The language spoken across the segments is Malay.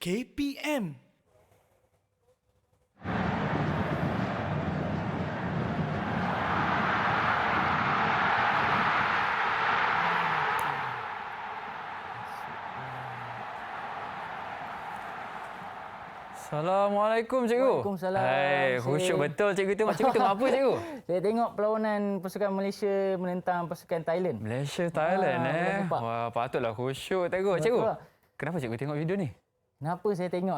KPM. Assalamualaikum cikgu. Waalaikumsalam. Hai, khusyuk betul cikgu tengok. Cikgu tengok apa cikgu? Saya tengok perlawanan pasukan Malaysia menentang pasukan Thailand. Malaysia, Thailand Nampak. Wah, patutlah khusyuk tengok. Cikgu, Betul. kenapa cikgu tengok video ni? Kenapa saya tengok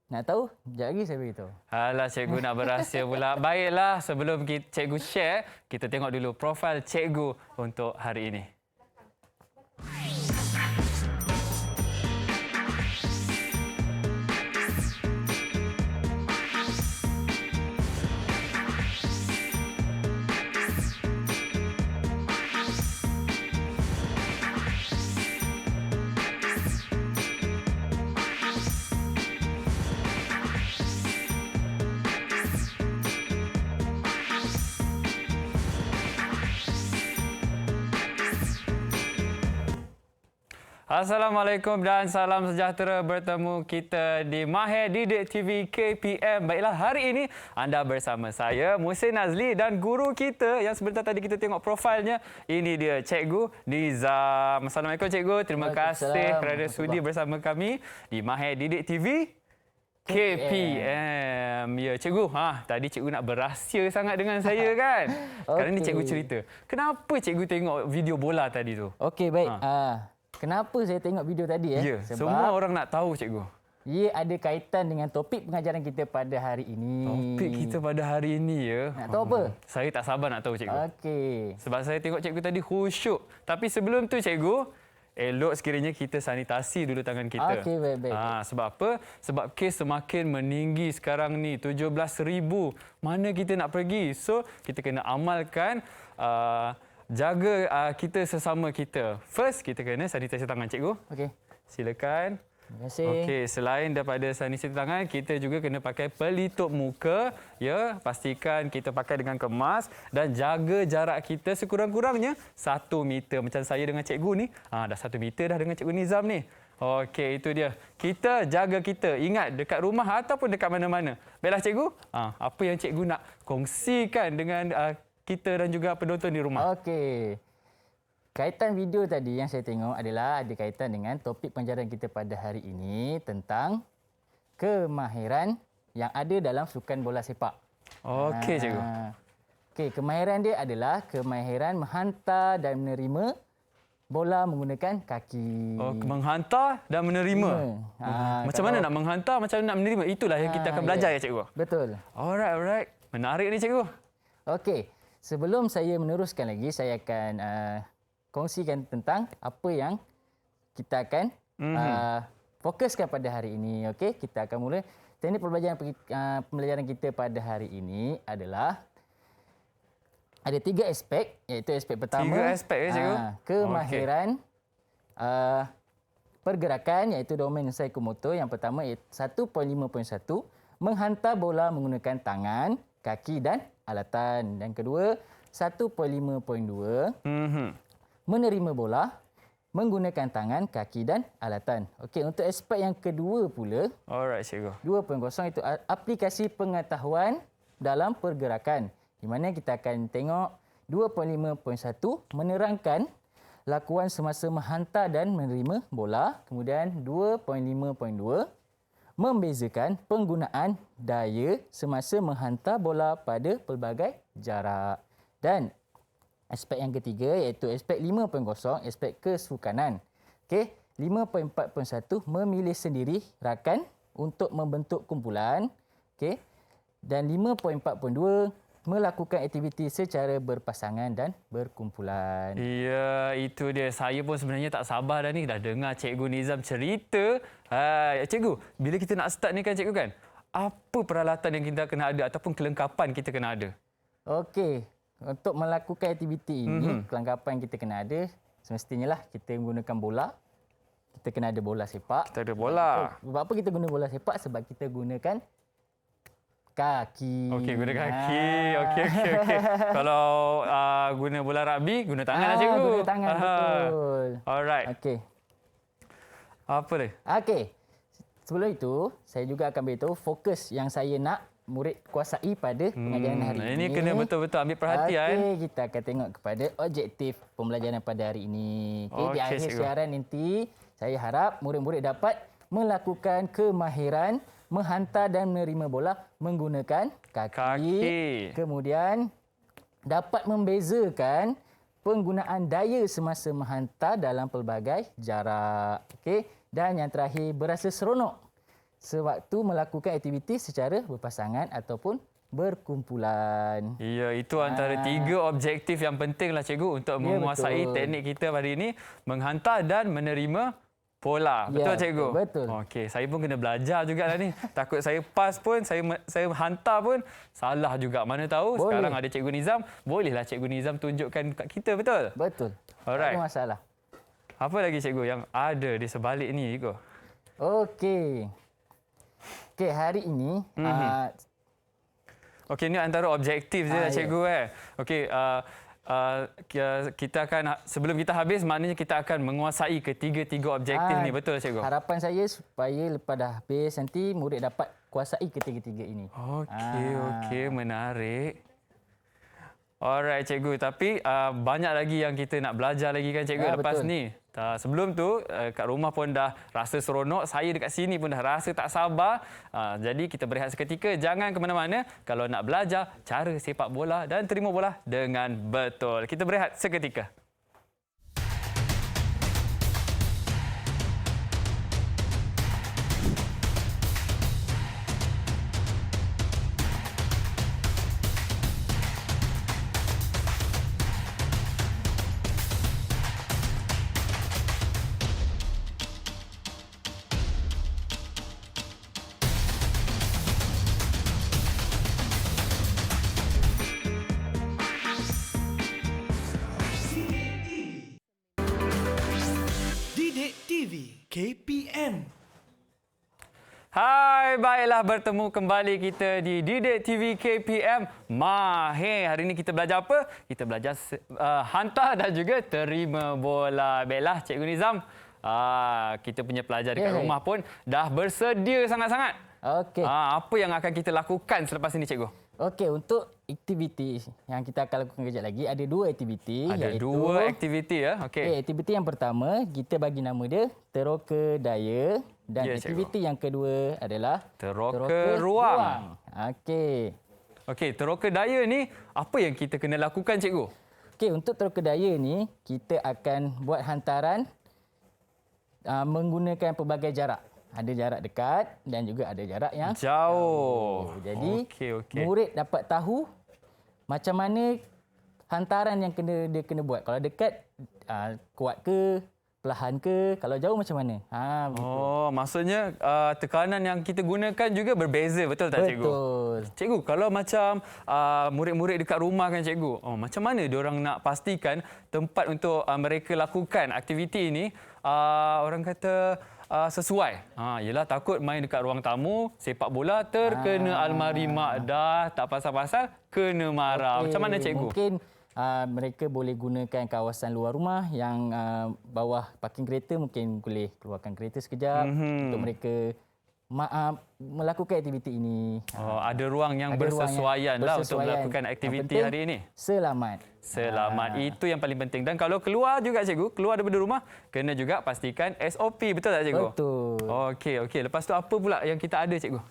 Nak tahu? Sekejap lagi saya beritahu. Alah, cikgu nak berahsia pula. Baiklah, sebelum cikgu share, kita tengok dulu profil cikgu untuk hari ini. Assalamualaikum dan salam sejahtera, bertemu kita di Mahir Didik TV KPM. Baiklah, hari ini anda bersama saya Muhsin Nazli dan guru kita yang sebentar tadi kita tengok profilnya. Ini dia Cikgu Nizam. Assalamualaikum Cikgu. Terima kasih kerana sudi bersama kami di Mahir Didik TV KPM. Ya Cikgu, tadi Cikgu nak berahsia sangat dengan saya kan? Sekarang ni Cikgu cerita. Kenapa Cikgu tengok video bola tadi tu? Okey, baik. Kenapa saya tengok video tadi? Ya, Sebab semua orang nak tahu Cikgu. ia ada kaitan dengan topik pengajaran kita pada hari ini. Topik kita pada hari ini ya. Nak tahu apa? Saya tak sabar nak tahu Cikgu. Okey. Sebab saya tengok Cikgu tadi khusyuk. Tapi sebelum tu Cikgu, elok sekiranya kita sanitasi dulu tangan kita. Okey, baik. Sebab apa? Sebab kes semakin meninggi sekarang ni. 17,000. Mana kita nak pergi? So, kita kena amalkan jaga kita sesama kita. First, kita kena sanitasi tangan Cikgu. Okey. Silakan. Terima kasih. Okey, selain daripada sanitasi tangan, kita juga kena pakai pelitup muka. Ya, pastikan kita pakai dengan kemas dan jaga jarak kita sekurang-kurangnya 1 meter. Macam saya dengan cikgu ni, dah 1 meter dah dengan cikgu Nizam ni. Okey, itu dia. Kita jaga kita. Ingat, dekat rumah ataupun dekat mana-mana. Baiklah cikgu, apa yang cikgu nak kongsikan dengan kita dan juga penonton di rumah? Okey. Kaitan video tadi yang saya tengok adalah ada kaitan dengan topik pengajaran kita pada hari ini tentang kemahiran yang ada dalam sukan bola sepak. Okey, cikgu. Okey, kemahiran dia adalah kemahiran menghantar dan menerima bola menggunakan kaki. Menghantar dan menerima. Macam mana nak menghantar, macam mana nak menerima? Itulah yang kita akan belajar ya cikgu. Betul. Alright. Menarik ni cikgu. Okey, sebelum saya meneruskan lagi, saya akan kongsikan tentang apa yang kita akan fokuskan pada hari ini. Okey, kita akan mula. Teknik pembelajaran kita pada hari ini adalah ada 3 aspek, iaitu aspek pertama 3 aspek ya cikgu. Kemahiran pergerakan, iaitu domain psikomotor. Yang pertama 1.5.1, menghantar bola menggunakan tangan, kaki dan alatan. Dan kedua 1.5.2, menerima bola menggunakan tangan, kaki dan alatan. Okey, untuk aspek yang kedua pula, Alright, cikgu. 2.0 itu aplikasi pengetahuan dalam pergerakan. Di mana kita akan tengok 2.5.1 menerangkan lakuan semasa menghantar dan menerima bola. Kemudian 2.5.2 membezakan penggunaan daya semasa menghantar bola pada pelbagai jarak. Dan aspek yang ketiga iaitu aspek 5.0, aspek kesukanan. Okey, 5.4.1 memilih sendiri rakan untuk membentuk kumpulan. Okey. Dan 5.4.2 melakukan aktiviti secara berpasangan dan berkumpulan. Ya, itu dia. Saya pun sebenarnya tak sabar dah ni. Dah dengar Cikgu Nizam cerita. Cikgu, bila kita nak start ni kan cikgu kan, apa peralatan yang kita kena ada ataupun kelengkapan kita kena ada? Okey. Untuk melakukan aktiviti ini, kelengkapan yang kita kena ada, semestinya lah kita menggunakan bola. Kita kena ada bola sepak. Kita ada bola. Sebab apa kita guna bola sepak? Sebab kita gunakan kaki. Okey, guna kaki. Okey. Kalau guna bola rugby, guna tangan lah cikgu. Guna tangan, betul. Alright. Okey. Apa dia? Okey. sebelum itu, saya juga akan beritahu fokus yang saya nak murid kuasai pada pengajaran hari ini. Ini kena betul-betul ambil perhatian. Okey, kita akan tengok kepada objektif pembelajaran pada hari ini. Okey, di Okey, akhir cikgu. siaran nanti, saya harap murid-murid dapat melakukan kemahiran menghantar dan menerima bola menggunakan kaki. Kemudian dapat membezakan penggunaan daya semasa menghantar dalam pelbagai jarak. Okey, dan yang terakhir berasa seronok sewaktu melakukan aktiviti secara berpasangan ataupun berkumpulan. Ya, itu antara 3 objektif yang pentinglah cikgu untuk menguasai betul. teknik kita hari ini, menghantar dan menerima bola. Betul Ya, cikgu? betul. Okey, saya pun kena belajar jugalah ni. Takut saya pas pun, saya hantar pun salah juga. Mana tahu Boleh. sekarang ada cikgu Nizam, bolehlah cikgu Nizam tunjukkan kat kita, betul? Betul. Alright. Tak ada masalah. Apa lagi cikgu yang ada di sebalik ni cikgu? Okey. Okey, hari ini Okey, ni antara objektif je lah ya. cikgu Okey, kita akan, sebelum kita habis, maknanya kita akan menguasai ketiga-tiga objektif ni, betul cikgu? harapan saya supaya lepas dah habis nanti murid dapat kuasai ketiga-tiga ini. Okey, menarik. Alright cikgu, tapi banyak lagi yang kita nak belajar lagi kan cikgu lepas betul. ni. Sebelum tu kat rumah pun dah rasa seronok, saya dekat sini pun dah rasa tak sabar. Jadi kita berehat seketika, jangan ke mana-mana kalau nak belajar cara sepak bola dan terima bola dengan betul. Kita berehat seketika. Didik TV KPM. Hai, baiklah bertemu kembali kita di Didik TV KPM Mahir. Hari ini kita belajar apa? Kita belajar hantar dan juga terima bola. Baiklah, Cikgu Nizam. Kita punya pelajar dekat rumah pun dah bersedia sangat-sangat. Okey. Apa yang akan kita lakukan selepas ini, Cikgu? Okey, untuk aktiviti yang kita akan lakukan kejap lagi, ada 2 aktiviti. Ada iaitu, 2 aktiviti ya. Okey. aktiviti yang pertama, kita bagi nama dia teroka daya. Dan Ya, aktiviti yang kedua adalah Teroka ruang. Okey. Okey, teroka daya ni apa yang kita kena lakukan, Cikgu? Okey, untuk teroka daya ni, kita akan buat hantaran menggunakan pelbagai jarak. Ada jarak dekat dan juga ada jarak yang Jauh. Jadi, Okey. murid dapat tahu macam mana hantaran yang dia kena buat. Kalau dekat, kuat ke, perlahan ke, kalau jauh macam mana. Begitu. Oh, maksudnya tekanan yang kita gunakan juga berbeza, betul tak cikgu? Betul. Cikgu, kalau macam murid-murid dekat rumah kan cikgu, macam mana diorang nak pastikan tempat untuk mereka lakukan aktiviti ini orang kata sesuai. Yelah takut main dekat ruang tamu, sepak bola terkena almari mak dah tak pasal-pasal kena marah. Macam mana cikgu? Mungkin mereka boleh gunakan kawasan luar rumah yang bawah parking kereta, mungkin boleh keluarkan kereta sekejap untuk mereka melakukan aktiviti ini. Ada ruang yang Ada ruang bersesuaian yang lah untuk bersesuaian. melakukan Yang aktiviti penting, hari ini. Selamat. Selamat. Itu yang paling penting. Dan kalau keluar juga cikgu, keluar daripada rumah, kena juga pastikan SOP. Betul tak cikgu? Betul. Okey. Lepas tu apa pula yang kita ada cikgu?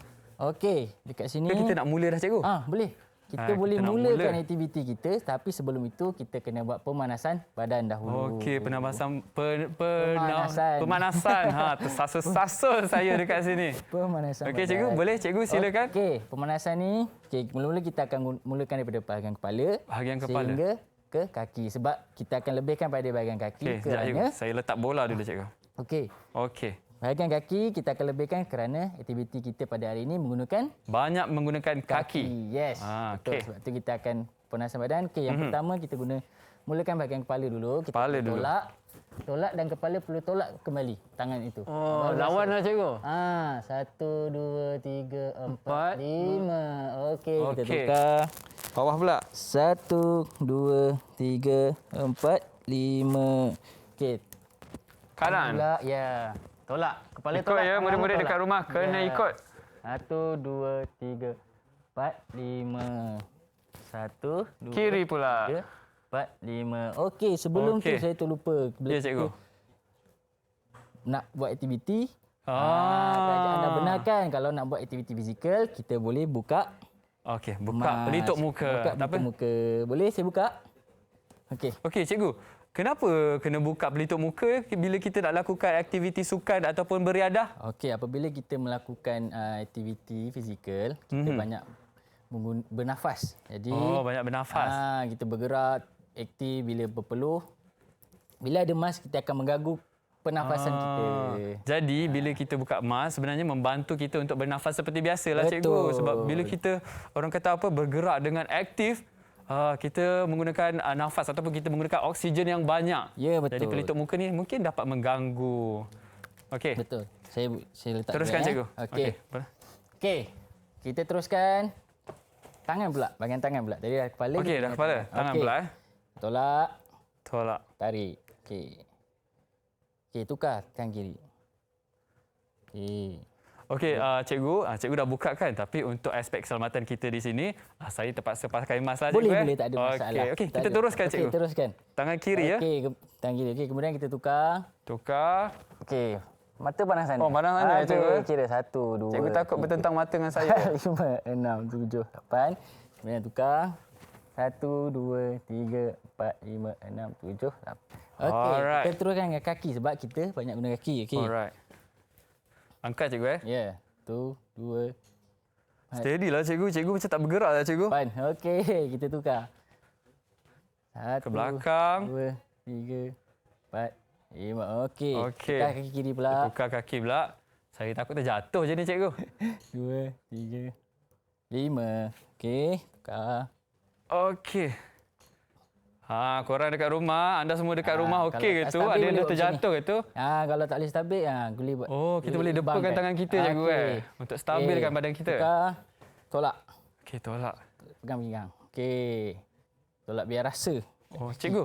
Okey, dekat sini. Ke kita nak mula dah cikgu? Boleh. Kita boleh kita nak mulakan mula. aktiviti kita, tapi sebelum itu kita kena buat pemanasan badan dahulu. Okey, pemanasan. Pemanasan. Tersasul-sasul saya dekat sini. Pemanasan Okey badan. cikgu, boleh cikgu silakan. Okey, pemanasan ni, mula-mula kita akan mulakan daripada bahagian kepala. Bahagian kepala. Sehingga ke kaki. Sebab kita akan lebihkan pada bahagian kaki Okey, sekejap cikgu. kerana... Saya letak bola dulu cikgu. Okey. Okey. Bahagian kaki kita akan lebihkan kerana aktiviti kita pada hari ini menggunakan Banyak menggunakan kaki. Yes. Ah, Betul. okey. Sebab tu kita akan pemanasan badan. Okey, yang pertama kita mulakan bahagian kepala dulu. Kita Kepala dulu. Tolak dan kepala perlu tolak kembali tangan itu. Lawan lah cikgu. 1, 2, 3, 4, 5. Okey, kita Okey. tukar. Bawah pula. 1, 2, 3, 4, 5. Okey. Kanan. Pula, ya. Tolak. Kepala Ikut tolak. ya, tangan murid-murid tolak. dekat rumah. Kena Ya. ikut. 1, 2, 3, 4, 5. 1, 2, Kiri pula. 3, 4, 5. Okey, sebelum Okey. tu saya terlupa. Ya, cikgu. Nak buat aktiviti. Ah. Anda benarkan kalau nak buat aktiviti fizikal, kita boleh buka Okey, buka mask. pelitup muka. Buka Tak apa. pelitup muka. Boleh saya buka? Okey. Okey, cikgu. Kenapa kena buka pelitup muka bila kita nak lakukan aktiviti sukan ataupun beriadah? Okey, apabila kita melakukan aktiviti fizikal, kita banyak bernafas. Jadi Banyak bernafas. kita bergerak aktif bila berpeluh. Bila ada mask, kita akan mengganggu pernafasan kita. Jadi bila kita buka mask sebenarnya membantu kita untuk bernafas seperti biasalah cikgu. Betul. Sebab bila kita orang kata apa bergerak dengan aktif, kita menggunakan nafas ataupun kita menggunakan oksigen yang banyak. Ya, betul. Jadi pelitup muka ni mungkin dapat mengganggu. Okey. Betul. Saya letak Teruskan dulu, cikgu. Okey. Okey. Kita teruskan tangan pula, bahagian tangan pula. Dari kepala. Okey, dah kepala. Tangan Okey. pula Tolak, Tolak. tarik. Okey. Okey, tukar tangan kiri. Okey. Okey, cikgu, cikgu dah buka kan, tapi untuk aspek keselamatan kita di sini, saya terpaksa pakai mask lah cikgu. Boleh, tak ada masalah. Okey, Tak kita ada. teruskan cikgu. Okey, teruskan. Tangan kiri ya. Okey, tangan kiri. Okey, kemudian kita tukar. Tukar. Okey. Mata pandang sana. Oh, pandang sana, Okey, cikgu. kira 1, 2. Cikgu takut bertentang mata dengan saya. 5, 6, 7, 8. Kemudian tukar. 1, 2, 3, 4, 5, 6, 7, 8. Okey, Alright. kita teruskan dengan kaki sebab kita banyak guna kaki. Okey. Alright. Angkat cikgu Ya. Yeah. 1, 2, Steady lah cikgu. Cikgu macam tak bergerak lah cikgu. 8. Okey, kita tukar. 1, Ke belakang. 2, 3, 4, 5. Okey. Okey. Tukar kaki kiri pula. Tukar kaki pula. Saya takut terjatuh je ni cikgu. 2, 3, 5. Okey, tukar. Okey. Korang dekat rumah, anda semua dekat rumah okey ke kalau tak tu? stabil Ada yang boleh dah buat terjatuh ke tu? Kalau tak boleh stabil, boleh buat. Oh, kita boleh depakan bangkan. tangan kita cikgu untuk stabilkan badan kita. Tukar, tolak. Okey, tolak. Pegang. Okey. Tolak biar rasa. Oh, cikgu.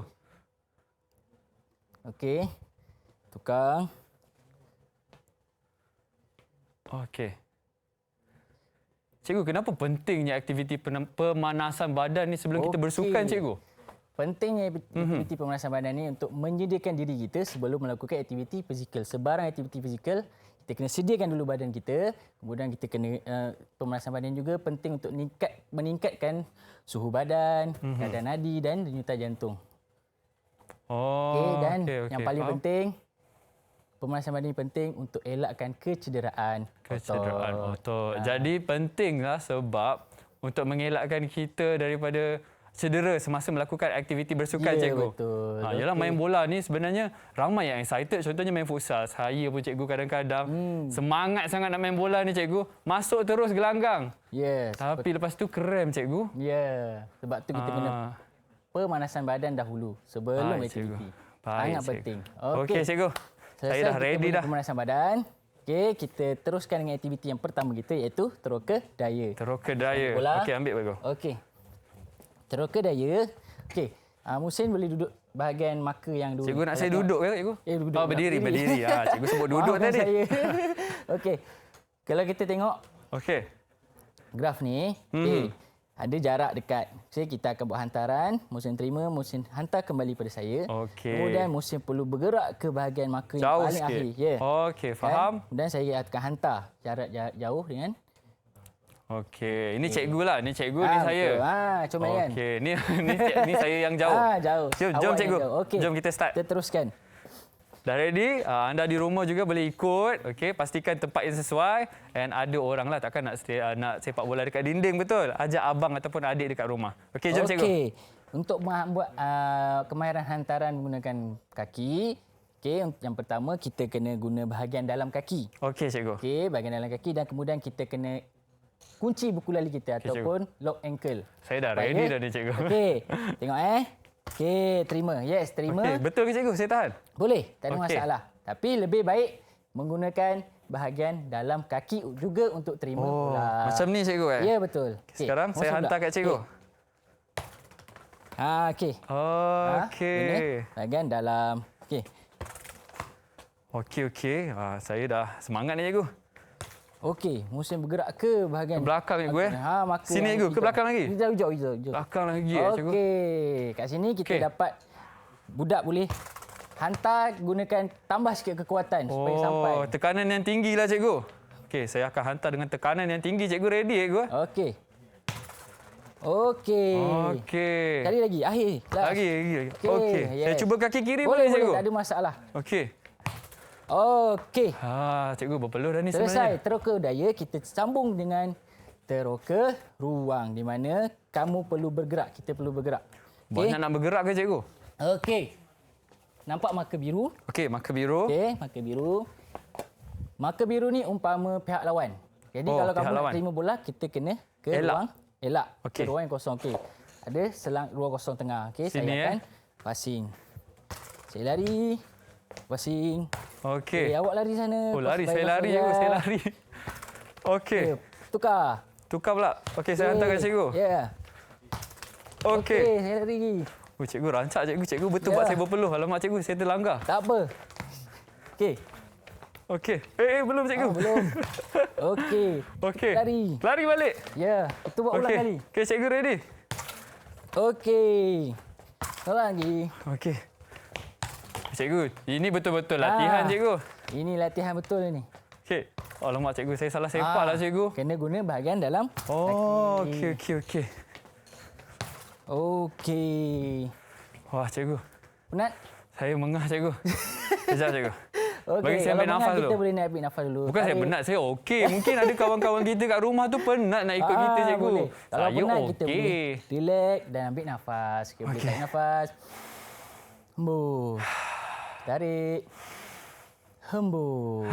Okey. Tukar. Okey. Cikgu, kenapa pentingnya aktiviti pemanasan badan ni sebelum kita bersukan, cikgu? Pentingnya aktiviti pemanasan badan ni untuk menyediakan diri kita sebelum melakukan aktiviti fizikal. Sebarang aktiviti fizikal, kita kena sediakan dulu badan kita. Kemudian kita kena pemanasan badan juga penting untuk meningkatkan suhu badan, keadaan nadi dan denyutan jantung. Oh, Dan okey, yang paling faham. penting, pemanasan badan ini penting untuk elakkan kecederaan Kecederaan otot. Jadi pentinglah sebab untuk mengelakkan kita daripada cedera semasa melakukan aktiviti bersukan, Ya, cikgu. betul. Yalah, main bola ni sebenarnya ramai yang excited. Contohnya main futsal. Saya pun cikgu kadang-kadang semangat sangat nak main bola ni cikgu. Masuk terus gelanggang. Yes. Tapi lepas tu krem cikgu. Ya. Sebab tu kita kena pemanasan badan dahulu sebelum Baik, cikgu. aktiviti. Baik, Sangat cikgu. penting. Okey, cikgu. Saya Selesai dah kita ready punya dah. Pemanasan badan. Okey, kita teruskan dengan aktiviti yang pertama kita iaitu teroka daya. Teroka daya. Bola. Okey, ambil bagus. Okey. Teroka daya. Okey. Musin boleh duduk bahagian maka yang dulu. Cikgu nak saya duduk ke, cikgu? duduk. Oh, berdiri. Cikgu sebut duduk Maafkan tadi. saya. Okey. Kalau kita tengok Okey. graf ni, okey, ada jarak dekat. Kita akan buat hantaran, Musin terima, Musin hantar kembali pada saya. Okey. Kemudian Musin perlu bergerak ke bahagian maka yang Jauh paling sikit. akhir. Ya. Okey, faham. Kemudian saya akan hantar jarak jauh dengan Okey, ini cikgu lah. Ni cikgu, ni saya. betul. Comel kan? Okey, ni saya yang jauh. Jauh. Jom Awak yang cikgu. jauh. Okey. Jom kita start. Kita teruskan. Dah ready? Anda di rumah juga boleh ikut. Okey, pastikan tempat yang sesuai. And ada orang lah takkan nak sepak bola dekat dinding, betul? Ajak abang ataupun adik dekat rumah. Okey, jom cikgu. Okey. Untuk membuat kemahiran hantaran menggunakan kaki, okey, yang pertama kita kena guna bahagian dalam kaki. Okey, cikgu. Okey, bahagian dalam kaki dan kemudian kita kena kunci buku lali kita ataupun lock ankle. Saya dah ready dah ni, cikgu. Okey. Tengok Okey, terima. Yes, terima. Okey, betul ke cikgu? Saya tahan. Boleh, tak ada Okey. masalah. Tapi lebih baik menggunakan bahagian dalam kaki juga untuk terima Oh, pula. macam ni cikgu Ya, betul. Okey, Sekarang saya masuk hantar pula. kat cikgu. Okey. Okey. Okey. Ini bahagian dalam. Okey. Okey. Saya dah semangat ni cikgu. Okey, musim bergerak ke bahagian Ke belakang cikgu maka Sini yang cikgu, ke belakang lagi? Jauh. Belakang lagi cikgu. Okey, kat sini kita Okey. dapat budak boleh hantar gunakan tambah sikit kekuatan supaya sampai. Tekanan yang tinggi lah cikgu. Okey, saya akan hantar dengan tekanan yang tinggi. Cikgu ready cikgu? Okey. Okey. Okey. Sekali lagi, akhir. Last. Lagi. Okey. Saya yes. cuba kaki kiri Boleh, cikgu? tak ada masalah. Okey. Okey. Cikgu berpeluh dah ni Selesai sebenarnya. teroka daya, kita sambung dengan teroka ruang di mana kamu perlu bergerak, kita perlu bergerak. Banyak nak bergerak ke cikgu? Okey. Nampak marker biru? Okey, marker biru. Okey, marker biru. Marker biru ni umpama pihak lawan. Jadi kalau pihak kamu nak lawan. terima bola, kita kena ke Elak. ruang elak. Okey. Ke ruang yang kosong. Okey. Ada ruang kosong tengah. Okey, saya Sini, akan passing. Saya lari. Passing. Okey. Awak lari sana. Lari. Supaya Saya kosong. lari Ya. cikgu, saya lari. Okey. Tukar. Tukar pula. Okey, saya hantar kat cikgu. Ya. Okey. Saya lari. Cikgu rancak cikgu. Cikgu betul Ya. buat saya berpeluh. Alamak cikgu, saya terlanggar. Tak apa. Okey. Okey. Belum cikgu. Belum. Okey. Okey. Lari. Balik. Ya. Kita buat ulang kali. Okey, cikgu ready. Okey. Ulang lagi. Okey. Cikgu, ini betul-betul latihan cikgu. Ini latihan betul ni. Okey. Alamak cikgu, saya salah sepak lah cikgu. Kena guna bahagian dalam Oh, kaki. okey. Okey. Wah, cikgu. Penat? Saya mengah cikgu. Sekejap cikgu. Okey. Bagi saya Kalau ambil nafas penat, dulu. kita boleh nak ambil nafas dulu. Bukan saya penat, saya okey. Mungkin ada kawan-kawan kita kat rumah tu penat nak ikut kita cikgu. Boleh. Kalau Saya penat, kita boleh okey. relax dan ambil nafas. Kita boleh tarik nafas. Hembus. Tarik. Hembus.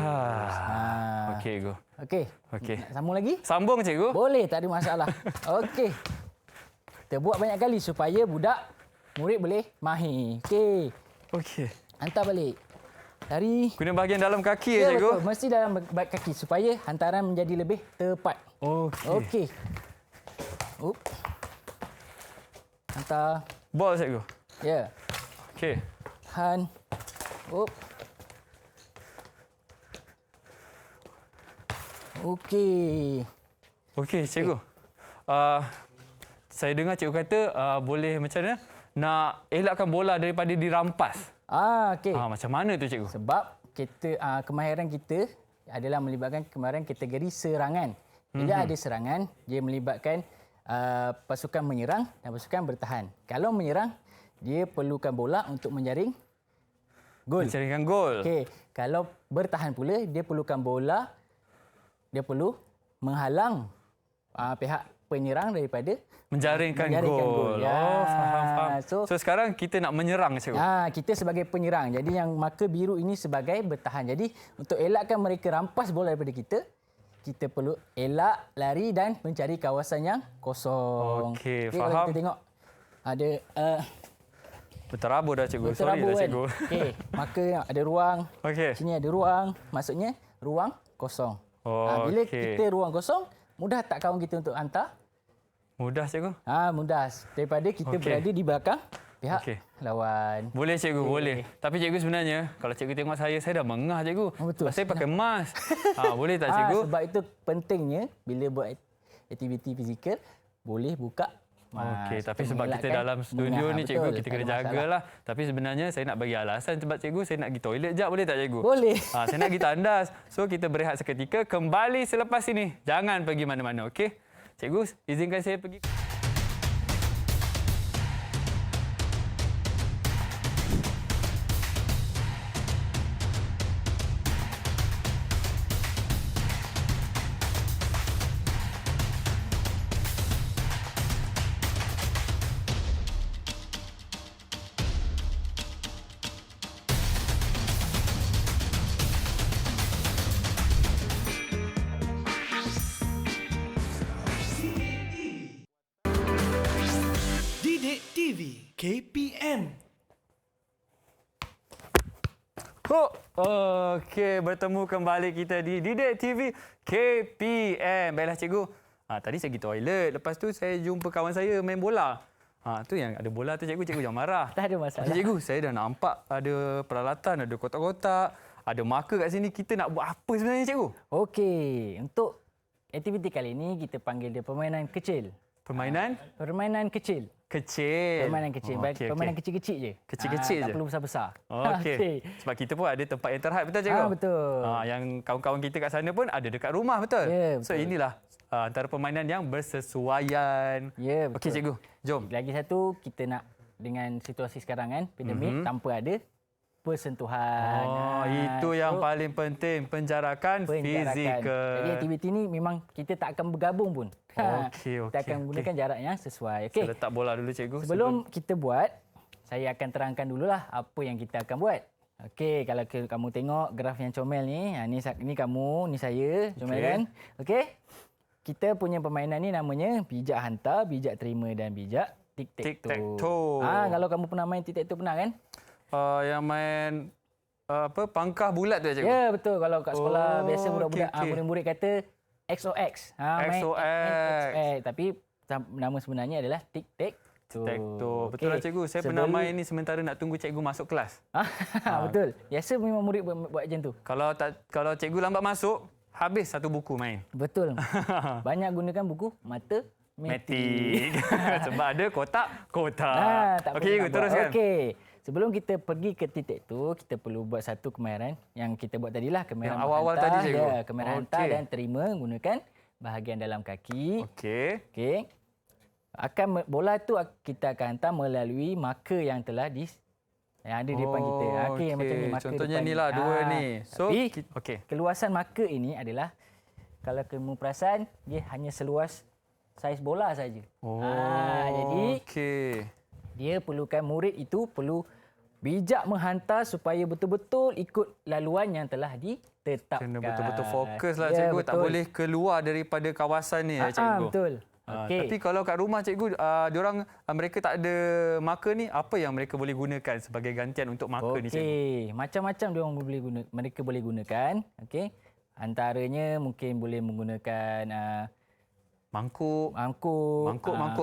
Okey cikgu. Okey. Okey. Nak sambung lagi? Sambung cikgu. Boleh, tak ada masalah. Okey. Kita buat banyak kali supaya murid boleh mahir. Okey. Okey. Hantar balik. Lari. Guna bahagian dalam kaki ya cikgu. Betul. Mesti dalam baik kaki supaya hantaran menjadi lebih tepat. Okey. Okey. Up. Hantar. Ball cikgu. Ya. Okey. Han. Up. Okey. Okey cikgu. Saya dengar cikgu kata boleh macam mana nak elakkan bola daripada dirampas. Okey. Macam mana tu cikgu? Sebab kita kemahiran kita adalah melibatkan kemahiran kategori serangan. Bila ada serangan, dia melibatkan pasukan menyerang dan pasukan bertahan. Kalau menyerang, dia perlukan bola untuk menjaring gol. Mencarikan gol. Okey, kalau bertahan pula, dia perlukan bola. Dia perlu menghalang pihak penyerang daripada Menjaringkan menjaringkan gol. Ya. Faham. So, Sekarang kita nak menyerang cikgu. kita sebagai penyerang. Jadi yang marker biru ini sebagai bertahan. Jadi untuk elakkan mereka rampas bola daripada kita perlu elak, lari dan mencari kawasan yang kosong. Okey, Kalau faham. kita tengok ada Berterabur dah cikgu. Sorry berterabur dah kan. cikgu. Okey, marker ada ruang. Okey. Sini ada ruang. Maksudnya ruang kosong. Oh, Bila okey. kita ruang kosong, mudah tak kawan kita untuk hantar? Mudah cikgu. Mudah. Daripada kita Okey. berada di belakang pihak Okey. lawan. Boleh cikgu, boleh. Tapi cikgu sebenarnya kalau cikgu tengok saya dah mengah cikgu. Betul. Sebab saya pakai mask. Boleh tak cikgu? Sebab itu pentingnya bila buat aktiviti fizikal boleh buka mask. Okey, tapi untuk sebab kita mengelakkan dalam studio mengah. ni cikgu, Betul, kita tak kena ada masalah. jagalah. Tapi sebenarnya saya nak bagi alasan sebab cikgu saya nak pergi toilet jap, boleh tak cikgu? Boleh. Saya nak pergi tandas. So kita berehat seketika, kembali selepas ini. Jangan pergi mana-mana, okey? Cikgu, izinkan saya pergi. Didik TV KPM. Okey, bertemu kembali kita di Didik TV KPM. Baiklah cikgu. Tadi saya pergi toilet. Lepas tu saya jumpa kawan saya main bola. Tu yang ada bola tu cikgu jangan marah. Tak ada masalah. Cikgu, saya dah nampak ada peralatan, ada kotak-kotak, ada marker kat sini. Kita nak buat apa sebenarnya, cikgu? Okey, untuk aktiviti kali ini kita panggil dia permainan kecil. Permainan Permainan kecil. kecil. Permainan kecil. Okey, Permainan okey. kecil-kecil je. Kecil-kecil Tak je? perlu besar-besar. Okey. Sebab kita pun ada tempat yang terhad, betul cikgu? Betul. Yang kawan-kawan kita kat sana pun ada dekat rumah, betul? Ya, So betul. inilah antara permainan yang bersesuaian. Ya, betul. Okey cikgu, jom. Lagi satu, kita nak dengan situasi sekarang kan, pandemik, tanpa ada persentuhan. Itu yang paling penting, penjarakan fizikal. Jadi aktiviti ni memang kita tak akan bergabung pun. Okey, Kita akan gunakan jarak yang sesuai. Okey. Saya letak bola dulu cikgu. Sebelum kita buat, saya akan terangkan dululah apa yang kita akan buat. Okey, kalau kamu tengok graf yang comel ni, ni kamu, ni saya, comel kan? Okey. Kita punya permainan ni namanya bijak hantar, bijak terima dan bijak tic-tac-toe. Kalau kamu pernah main tic-tac-toe, pernah kan? Yang main pangkah bulat tu cikgu? Ya, betul. Kalau kat sekolah biasa budak-budak, okey. murid-murid kata XOX. Main XOX. Tapi nama sebenarnya adalah tic-tac-toe. Tic-tac-toe. Betul lah cikgu. Saya pernah main ni sementara nak tunggu cikgu masuk kelas. Betul. Biasa memang murid buat macam tu. Kalau cikgu lambat masuk, habis satu buku main. Betul. Banyak gunakan buku matematik. Sebab ada kotak-kotak. Tak Okey, cikgu, teruskan. Okey. Sebelum kita pergi ke titik tu, kita perlu buat satu kemahiran yang kita buat tadilah, kemahiran Yang awal-awal hantar, tadi, cikgu? Ya, kemahiran hantar dan terima gunakan bahagian dalam kaki. Okey. Okey. Bola tu kita akan hantar melalui marker yang telah yang ada di depan kita. Okey, macam ni marker. Contohnya depan ni lah, dua ni. So, tapi, okey. keluasan marker ini adalah, kalau kamu perasan, dia hanya seluas saiz bola saja. Jadi okey. dia perlukan murid itu perlu bijak menghantar supaya betul-betul ikut laluan yang telah ditetapkan. Kena betul-betul fokus lah Ya, cikgu. Tak betul. boleh keluar daripada kawasan ni ya cikgu. Betul. Okey. Tapi kalau kat rumah cikgu, mereka tak ada marker ni, apa yang mereka boleh gunakan sebagai gantian untuk marker ni cikgu? Okey, macam-macam mereka boleh gunakan. Okey. Antaranya mungkin boleh menggunakan Mangkuk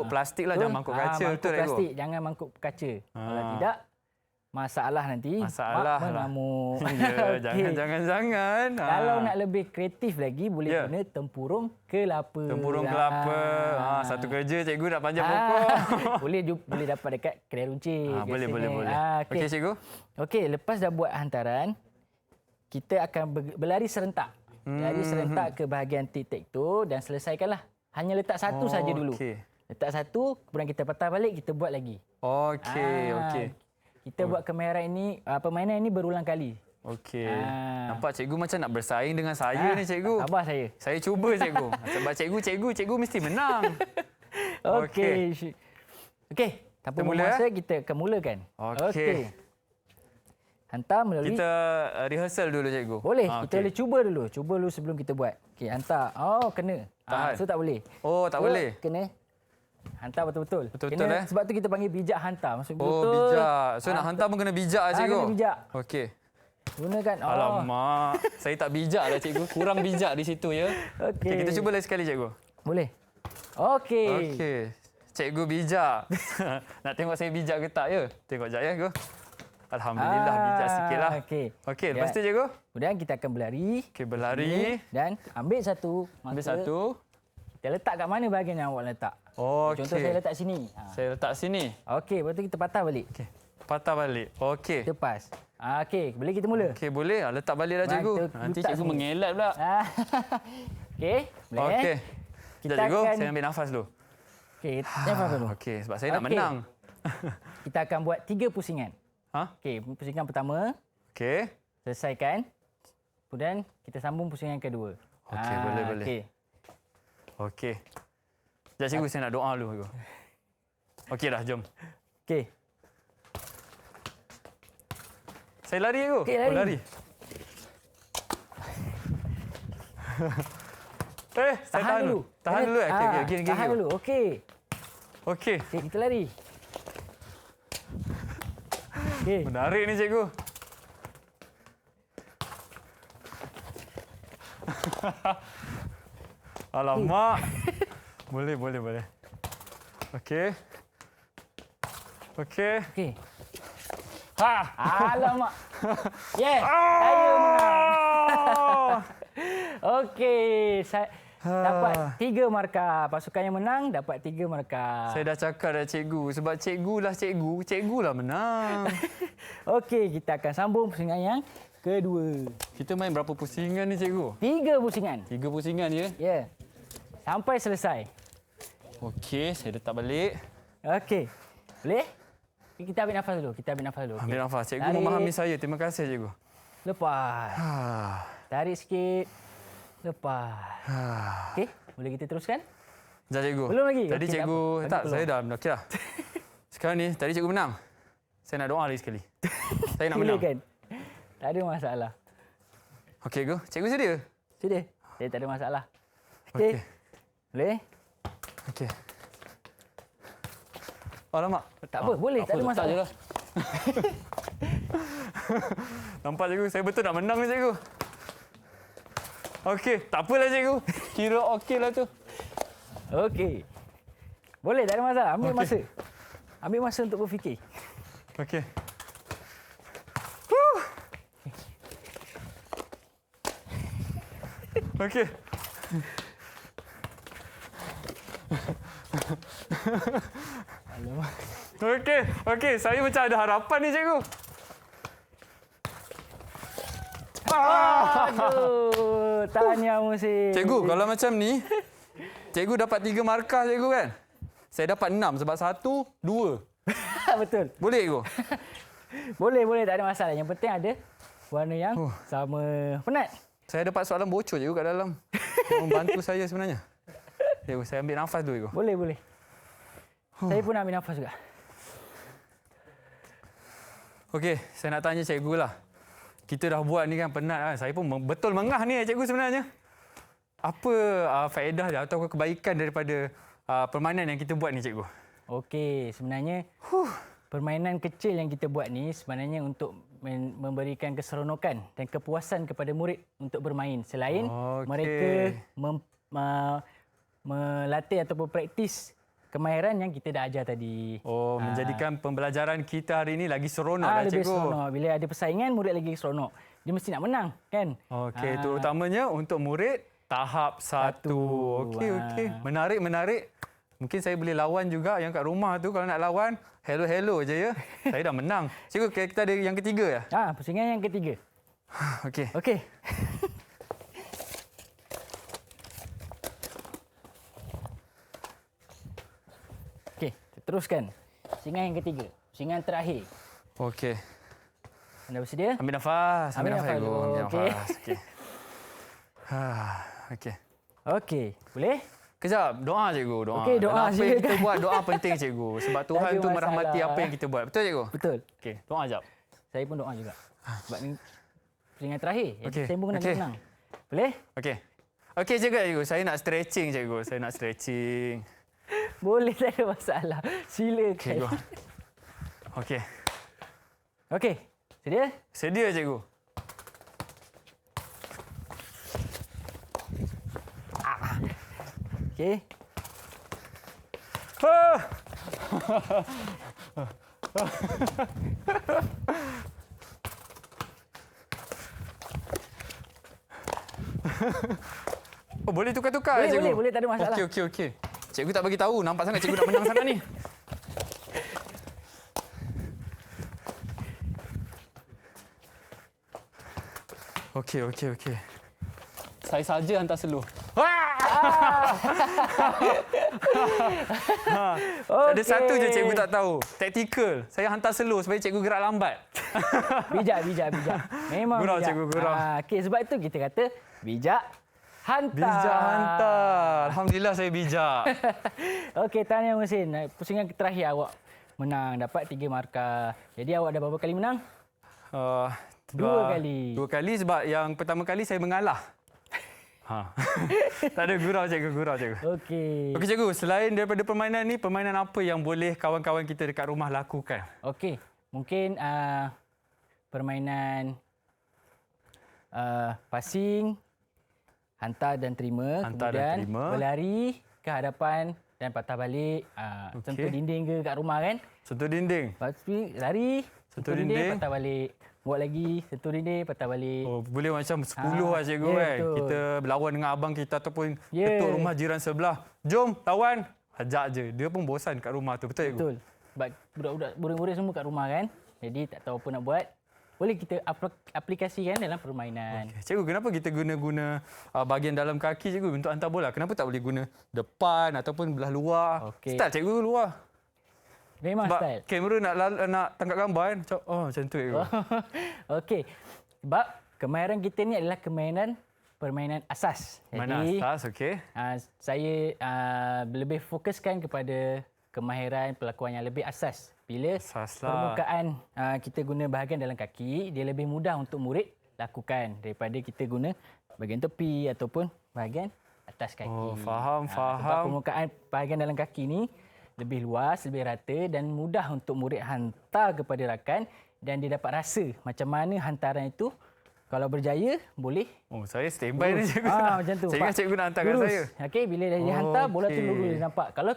plastik lah, betul. jangan mangkuk kaca. Mangkuk Betul, plastik, cikgu? jangan mangkuk kaca. Kalau tidak, masalah nanti. Masalah mak mengamuk. Ya, Okey. jangan. Kalau nak lebih kreatif lagi, boleh guna tempurung kelapa. Tempurung kelapa. Satu kerja cikgu nak panjat pokok. boleh dapat dekat kedai runcit. Boleh. Okey. Okey cikgu. Okey, lepas dah buat hantaran, kita akan berlari serentak. Lari serentak ke bahagian tic-tac-toe dan selesaikanlah. Hanya letak satu saja dulu. Okey. Letak satu, kemudian kita patah balik, kita buat lagi. Okey. Kita buat kemahiran ini, permainan ini berulang kali. Okey. Nampak cikgu macam nak bersaing dengan saya ni cikgu. Sabar saya. Saya cuba cikgu. Sebab cikgu mesti menang. Okey. Okey, tanpa Kita mula, masa kita akan mulakan. Okey. Hantar melalui... Kita rehearsal dulu cikgu. Boleh, kita boleh cuba dulu. Cuba dulu sebelum kita buat. Okey, hantar. Kena. Tahan. So tak boleh. Tak boleh. Kena hantar betul-betul. Betul-betul, kena, sebab tu kita panggil bijak hantar. Maksud betul. Bijak. So nak hantar pun kena bijak cikgu. Kena bijak. Okey. Gunakan. Alamak. Saya tak bijak lah cikgu. Kurang bijak di situ ya. Okey, kita cuba lagi sekali cikgu. Boleh. Okey. Okey. Cikgu bijak. Nak tengok saya bijak ke tak ya? Tengok jap ya cikgu. Alhamdulillah bijak sikitlah. Okey, lepas tu cikgu. Kemudian kita akan berlari. Okey, berlari. Dan ambil satu. Ambil satu. Kita letak kat mana bahagian yang awak letak? Okey. Contoh saya letak sini. Saya letak sini. Okey, lepas tu kita patah balik. Okey. Patah balik. Okey. Kita pas. Okey, boleh kita mula? Okey, boleh. Letak baliklah cikgu. Nanti cikgu mengelak pula. Okey, boleh. Okey. Kita cikgu, akan... saya ambil nafas dulu. Okey, nafas dulu. Okey, sebab saya nak menang. Kita akan buat 3 pusingan. Okey, pusingan pertama. Okey. Selesaikan. Kemudian kita sambung pusingan kedua. Okey, boleh. Okey. Sekejap cikgu, saya nak doa dulu cikgu. Okey dah, jom. Okey. Saya lari cikgu. Okey, lari. Lari. Saya tahan dulu. Tahan dulu. Okey. Tahan dulu. Okey. Okey. Okey, kita lari. Okey. Menarik ni cikgu. Alamak. Boleh. Okey. Okey. Ha! Alamak. Yes, saya menang. Okey, saya dapat 3 markah. Pasukan yang menang dapat 3 markah. Saya dah cakap dah cikgu. Sebab cikgu lah menang. Okey, kita akan sambung pusingan yang kedua. Kita main berapa pusingan ni cikgu? 3 pusingan. 3 pusingan ya? Ya. Sampai selesai. Okey, saya letak balik. Okey. Boleh? Kita ambil nafas dulu. Okey. Ambil nafas. Cikgu Tarik. memahami saya. Terima kasih cikgu. Lepas. Ha. Tarik sikit. Lepas. Ha. Okey, boleh kita teruskan? Sekejap cikgu. Belum lagi? Tadi Okey, cikgu... tak apa. Tak, Bagi saya dah. Okey dah. Sekarang ni, tadi cikgu menang. Saya nak doa lagi sekali. Saya nak menang. Silakan. Tak ada masalah. Okey, cikgu. Cikgu sedia? Sudah. Saya tak ada masalah. Okey. Okey. Boleh? Okey. Alamak. Tak apa, boleh. Tak ada letak masalah. je lah. Nampak cikgu, saya betul nak menang ni cikgu. Okey, tak apalah cikgu. Kira okey lah tu. Okey. Boleh, tak ada masalah. Ambil Okey. masa. Ambil masa untuk berfikir. Okey. Okey. Alamak. Okey, saya macam ada harapan ni cikgu. Aduh, tahniah Musin. Cikgu, kalau macam ni, cikgu dapat 3 markah cikgu kan? Saya dapat 6 sebab 1, 2. Betul. Boleh cikgu? Boleh, tak ada masalah. Yang penting ada warna yang sama. Penat? Saya dapat soalan bocor cikgu kat dalam. Yang membantu saya sebenarnya. Cikgu, saya ambil nafas dulu cikgu. Boleh. Saya pun nak ambil nafas juga. Okey, saya nak tanya cikgu lah. Kita dah buat ni kan penat kan. Saya pun betul mengah ni cikgu sebenarnya. Apa faedah dia atau kebaikan daripada permainan yang kita buat ni cikgu? Okey, sebenarnya permainan kecil yang kita buat ni sebenarnya untuk memberikan keseronokan dan kepuasan kepada murid untuk bermain. Selain mereka melatih ataupun praktis kemahiran yang kita dah ajar tadi. Oh, menjadikan pembelajaran kita hari ini lagi seronok dah Lebih cikgu. seronok. Bila ada persaingan, murid lagi seronok. Dia mesti nak menang, kan? Okey, terutamanya untuk murid tahap 1. Okey. Menarik. Mungkin saya boleh lawan juga yang kat rumah tu. Kalau nak lawan, hello je ya. Saya dah menang. Cikgu, kita ada yang ketiga ya? Pusingan yang ketiga. Okey. Okey. Okey, kita teruskan. Pusingan yang ketiga. Pusingan terakhir. Okey. Anda bersedia? Ambil nafas. Ambil nafas cikgu. dulu. Ambil Okey. nafas. Okey. Okey. Okey, boleh? Kejap, doa cikgu, doa. Okey, doa Dalam apa yang kita silakan. buat, doa penting cikgu. Sebab Tuhan ada tu merahmati masalah. apa yang kita buat. Betul cikgu? Betul. Okey, doa jap. Saya pun doa juga. Sebab ni pusingan terakhir. Jadi Okey, saya pun kena okey. menang. Boleh? Okey. Okey cikgu. Saya nak stretching cikgu. Saya nak stretching. Boleh, tak ada masalah. Silakan. Cikgu. Okey. Okey, sedia? Sedia cikgu. Okey. Oh, boleh tukar-tukar Boleh, cikgu? boleh, tak ada masalah. Okey. Cikgu tak bagi tahu. Nampak sangat cikgu nak menang sangat ni. Okey. Saya saja hantar slow. Ada satu je cikgu tak tahu. Taktikal. Saya hantar slow supaya cikgu gerak lambat. Bijak. Memang Gurau, bijak. cikgu, gurau. Okey, sebab itu kita kata bijak hantar. Bijak hantar. Alhamdulillah saya bijak. Okey, tahniah Musin. Pusingan terakhir awak menang. Dapat 3 markah. Jadi awak dah berapa kali menang? Dua kali. 2 kali sebab yang pertama kali saya mengalah. Tak ada gurau cikgu. Okey. Okey cikgu, selain daripada permainan ni, permainan apa yang boleh kawan-kawan kita dekat rumah lakukan? Okey. Mungkin permainan passing, hantar dan terima, Hantar dan kemudian terima. berlari ke hadapan dan patah balik, sentuh dinding ke kat rumah kan. Sentuh dinding. Lepas tu lari, Sentuh dinding. patah balik. Buat lagi, sentuh dinding, patah balik. Oh, boleh macam 10 lah cikgu ya, kan. betul. Kita berlawan dengan abang kita ataupun Ya. ketuk rumah jiran sebelah. Jom lawan. Ajak je. Dia pun bosan kat rumah tu. Betul cikgu? Betul. Sebab budak-budak murid-murid semua kat rumah kan. Jadi tak tahu apa nak buat. Boleh kita aplikasikan dalam permainan. Cikgu, kenapa kita guna bahagian dalam kaki cikgu untuk hantar bola? Kenapa tak boleh guna depan ataupun belah luar? Okey. Style cikgu luar. Memang Sebab style. kamera nak tangkap gambar kan. Macam tu cikgu. Okey. Sebab kemahiran kita ni adalah permainan asas. Mana asas, okey. Saya lebih fokuskan kepada kemahiran pelakuan yang lebih asas. Bila Asas lah. permukaan kita guna bahagian dalam kaki, dia lebih mudah untuk murid lakukan daripada kita guna bahagian tepi ataupun bahagian atas kaki. Oh, faham. Sebab permukaan bahagian dalam kaki ni lebih luas, lebih rata dan mudah untuk murid hantar kepada rakan dan dia dapat rasa macam mana hantaran itu. Kalau berjaya, boleh. Oh, saya standby ni cikgu. Macam tu. Saya ingat cikgu nak hantarkan lurus. saya. Okey, bila dia hantar, bola tu Okey. lurus nampak. Kalau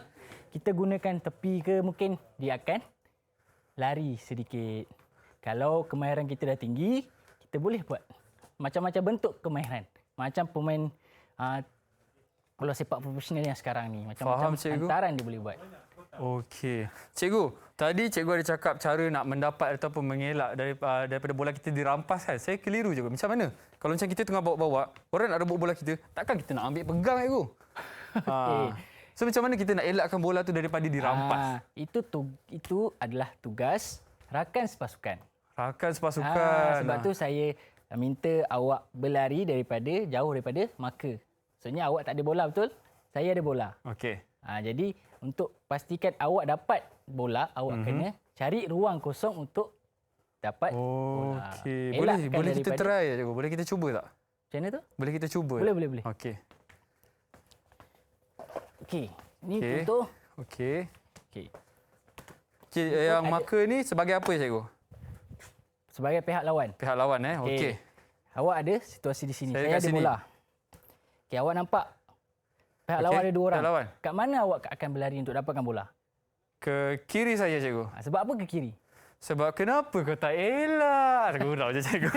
kita gunakan tepi ke, mungkin dia akan lari sedikit. Kalau kemahiran kita dah tinggi, kita boleh buat macam-macam bentuk kemahiran. Macam pemain bola sepak profesional yang sekarang ni. Macam-macam Faham, cikgu. hantaran dia boleh buat. Okey. Cikgu, tadi cikgu ada cakap cara nak mendapat ataupun mengelak daripada bola kita dirampas kan. Saya keliru juga. Macam mana? Kalau macam kita tengah bawa-bawa, orang nak rebut bola kita, takkan kita nak ambil pegang cikgu? So macam mana kita nak elakkan bola tu daripada dirampas? Itu adalah tugas rakan sepasukan. Rakan sepasukan. Sebab tu saya minta awak berlari jauh daripada marker. Maksudnya awak tak ada bola, betul? Saya ada bola. Okey. Jadi untuk pastikan awak dapat bola, awak kena cari ruang kosong untuk dapat bola. Okey. Elakkan Boleh kita daripada- try cikgu? Boleh kita cuba tak? Macam mana tu? Boleh kita cuba? Boleh. Okey. Okey. Ni Okey. contoh. Okey. Okey. Okey, yang marker ni sebagai apa cikgu? Sebagai pihak lawan. Pihak lawan Okey. Awak ada situasi di sini. Saya Saya kat ada sini. bola. Okey, awak nampak pihak Okey, lawan ada 2 orang. pihak lawan. Kat mana awak akan berlari untuk dapatkan bola? Ke kiri saya cikgu. Sebab apa ke kiri? Sebab kenapa kau tak elak? Gurau je cikgu.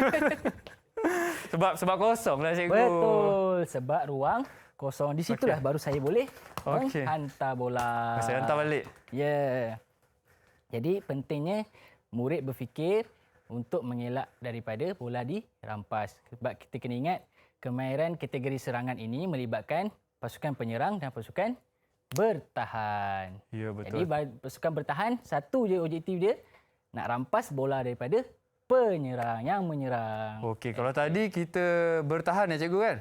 sebab kosong lah cikgu. Betul. Sebab ruang kosong. Di situlah baru saya boleh Okey. hantar bola. Saya hantar balik. Ya. Jadi pentingnya murid berfikir untuk mengelak daripada bola dirampas. Sebab kita kena ingat kemahiran kategori serangan ini melibatkan pasukan penyerang dan pasukan bertahan. Ya, betul. Jadi pasukan bertahan, satu je objektif dia, nak rampas bola daripada penyerang yang menyerang. Okey, kalau tadi kita bertahan cikgu kan?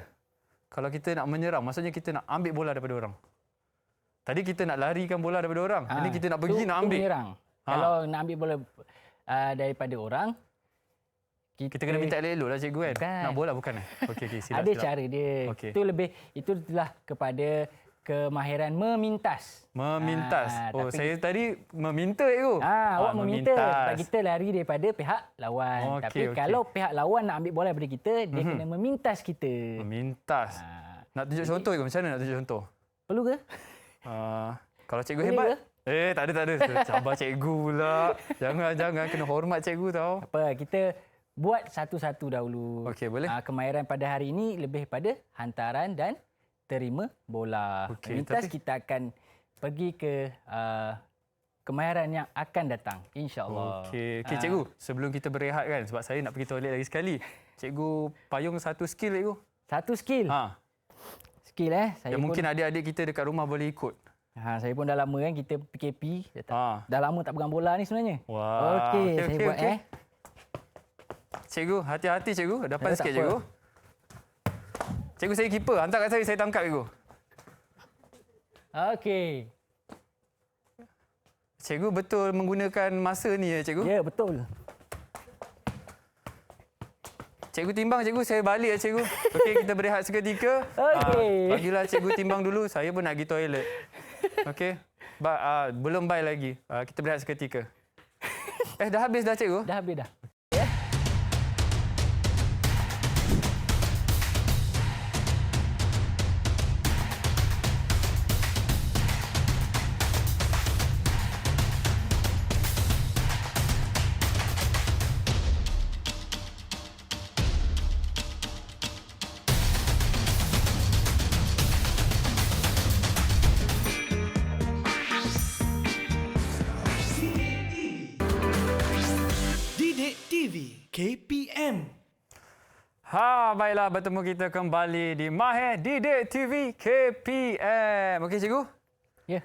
Kalau kita nak menyerang, maksudnya kita nak ambil bola daripada orang. Tadi kita nak larikan bola daripada orang. Ini kita nak pergi nak tu ambil. menyerang. Kalau nak ambil bola daripada orang, Kita kena minta elok-elok lah cikgu kan? Bukan. Nak bola bukan? Okey, silap. ada silap. cara dia. Okey. Itulah kepada kemahiran memintas. Memintas. Tapi- Saya tadi meminta cikgu. Awak meminta sebab kita lari daripada pihak lawan. Okey, Tapi okey. kalau pihak lawan nak ambil bola daripada kita, dia kena memintas kita. Memintas. Nak tunjuk contoh cikgu? Macam mana nak tunjuk contoh? Perlu ke? Kalau cikgu Boleh hebat. Tak ada. Cabar cikgu pula. Jangan. Kena hormat cikgu tau. Apa, kita buat satu-satu dahulu. Okey, boleh. Kemahiran pada hari ini lebih pada hantaran dan terima bola. Okey, Memintas tapi- kita akan pergi ke kemahiran yang akan datang, insya-Allah. Okey, cikgu. Sebelum kita berehat kan, sebab saya nak pergi toilet lagi sekali. Cikgu payung satu skill cikgu. Satu skill. Skill saya Yang pun, mungkin adik-adik kita dekat rumah boleh ikut. saya pun dah lama kan kita PKP. Dah lama tak pegang bola ni sebenarnya. Wah. Okey, saya buat Cikgu, hati-hati cikgu. Dapat Tak sikit apa. cikgu. Cikgu, saya keeper. Hantar kat saya tangkap cikgu. Okey. Cikgu betul menggunakan masa ni ya cikgu? Ya, betul. Cikgu timbang cikgu, saya balik ya cikgu. Okey, kita berehat seketika. Okey. Bagilah cikgu timbang dulu, saya pun nak pergi toilet. Okey. Belum bye lagi. Kita berehat seketika. Dah habis dah cikgu? Dah habis dah. KPM. Baiklah, bertemu kita kembali di Mahir Didik TV KPM. Okey cikgu? Ya.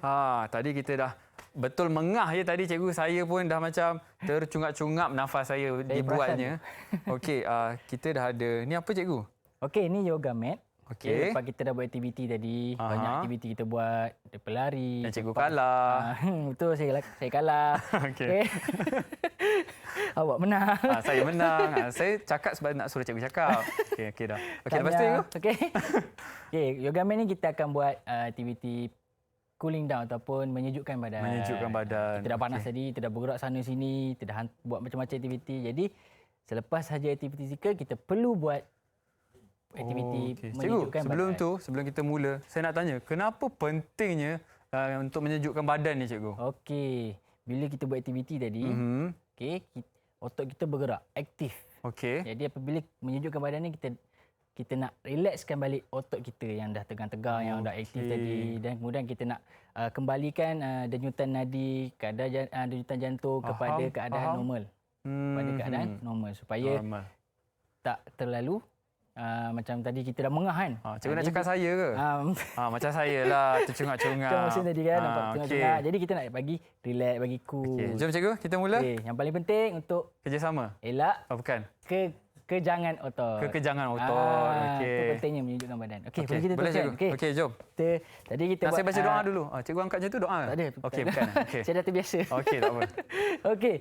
Tadi kita dah betul mengah ya tadi cikgu. Saya pun dah macam tercungap-cungap nafas saya dibuatnya. Okey, kita dah ada. Ni apa cikgu? Okey, ini yoga mat. Okey. Lepas kita dah buat aktiviti tadi, banyak aktiviti kita buat, ada pelari. Dan cikgu kalah. Betul, saya kalah. Okey. Awak menang. Saya menang. Saya cakap sebab nak suruh cikgu cakap. Okey dah. Okey, lepas tu cikgu. Okey. Okey, yoga mat ni kita akan buat aktiviti cooling down ataupun menyejukkan badan. Menyejukkan badan. Kita dah panas tadi, kita dah bergerak sana sini, kita dah buat macam-macam aktiviti. Jadi selepas saja aktiviti fizikal, kita perlu buat aktiviti Cikgu, menyejukkan sebelum badan. tu, sebelum kita mula, saya nak tanya, kenapa pentingnya untuk menyejukkan badan ni cikgu? Okey, bila kita buat aktiviti tadi, okey, otot kita bergerak, aktif. Okey. Jadi apabila menyejukkan badan ni, kita nak relaxkan balik otot kita yang dah tegang-tegang, yang dah aktif tadi, dan kemudian kita nak kembalikan denyutan nadi, denyutan jantung kepada keadaan normal. Pada keadaan normal supaya tak terlalu macam tadi kita dah mengah kan. Cikgu nak cakap saya ke? Macam saya lah, tercungap-cungap. Macam mesin tadi kan, nampak tengah-tengah. Jadi kita nak bagi relax, bagi cool. Okay. Jom cikgu, kita mula. Yang paling penting untuk Kerjasama? elak Bukan. kekejangan otot. Kekejangan otot. Okey. Itu pentingnya menyejukkan badan. Okey, boleh kita boleh teruskan. cikgu. Okey, jom. Tadi kita Nak buat saya baca doa dulu. Cikgu angkat macam tu doa. Tak ada. Okey, bukan. Okey. Saya dah terbiasa. Okey, tak apa. Okey.